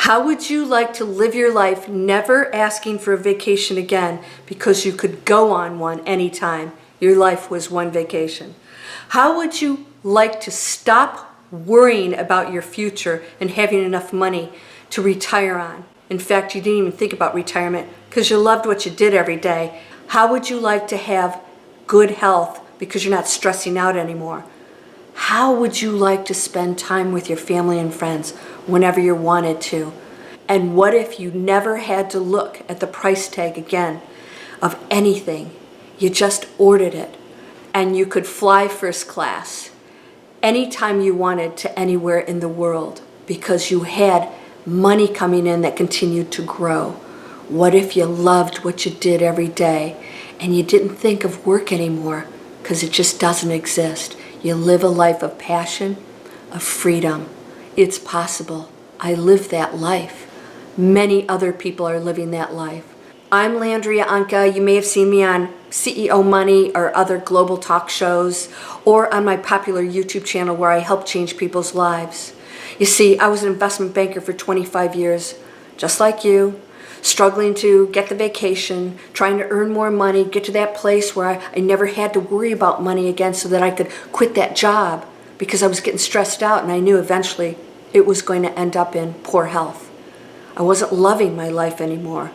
How would you like to live your life never asking for a vacation again because you could go on one anytime your life was one vacation? How would you like to stop worrying about your future and having enough money to retire on? In fact, you didn't even think about retirement because you loved what you did every day. How would you like to have good health because you're not stressing out anymore? How would you like to spend time with your family and friends whenever you wanted to? And what if you never had to look at the price tag again of anything? You just ordered it and you could fly first class anytime you wanted to anywhere in the world because you had money coming in that continued to grow. What if you loved what you did every day and you didn't think of work anymore because it just doesn't exist? You live a life of passion, of freedom. It's possible. I live that life. Many other people are living that life. I'm Landria Onkka. You may have seen me on CEO Money or other global talk shows or on my popular YouTube channel where I help change people's lives. You see, I was an investment banker for 25 years, just like you, struggling to get the vacation, trying to earn more money, get to that place where I never had to worry about money again so that I could quit that job because I was getting stressed out and I knew eventually it was going to end up in poor health. I wasn't loving my life anymore.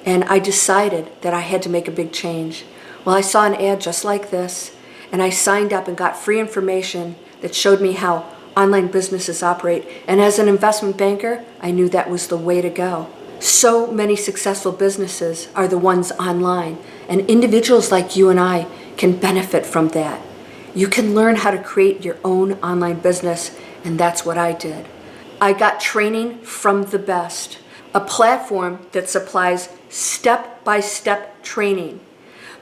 And I decided that I had to make a big change. Well, I saw an ad just like this, and I signed up and got free information that showed me how online businesses operate. And as an investment banker, I knew that was the way to go. So many successful businesses are the ones online, and individuals like you and I can benefit from that. You can learn how to create your own online business, and that's what I did. I got training from the best, a platform that supplies step-by-step training,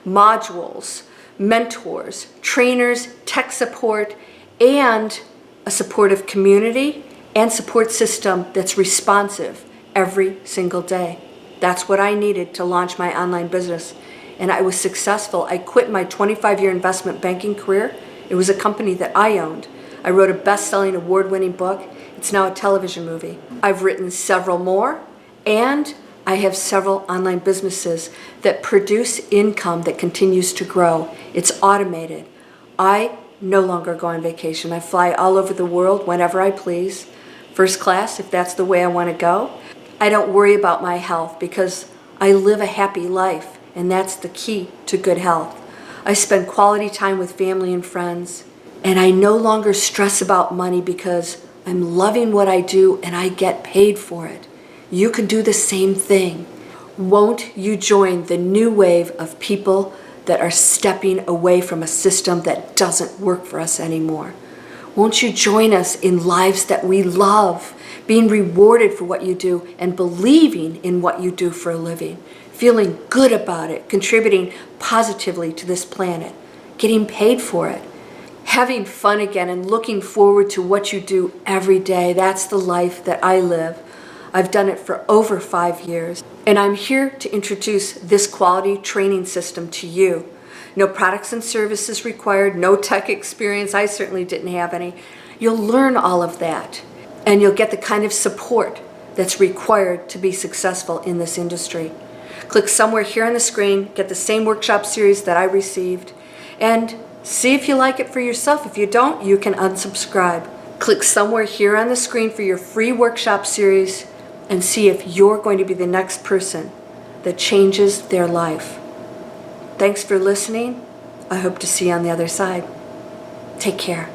modules, mentors, trainers, tech support, and a supportive community and support system that's responsive every single day. That's what I needed to launch my online business. And I was successful. I quit my 25-year investment banking career. It was a company that I owned. I wrote a best-selling, award-winning book. It's now a television movie. I've written several more, and I have several online businesses that produce income that continues to grow. It's automated. I no longer go on vacation. I fly all over the world whenever I please. First class, if that's the way I want to go. I don't worry about my health because I live a happy life, and that's the key to good health. I spend quality time with family and friends, and I no longer stress about money because I'm loving what I do and I get paid for it. You can do the same thing. Won't you join the new wave of people that are stepping away from a system that doesn't work for us anymore? Won't you join us in lives that we love, being rewarded for what you do and believing in what you do for a living, feeling good about it, contributing positively to this planet, getting paid for it, having fun again and looking forward to what you do every day? That's the life that I live. I've done it for over 5 years, and I'm here to introduce this quality training system to you. No products and services required, no tech experience. I certainly didn't have any. You'll learn all of that, and you'll get the kind of support that's required to be successful in this industry. Click somewhere here on the screen, get the same workshop series that I received, and see if you like it for yourself. If you don't, you can unsubscribe. Click somewhere here on the screen for your free workshop series and see if you're going to be the next person that changes their life. Thanks for listening. I hope to see you on the other side. Take care.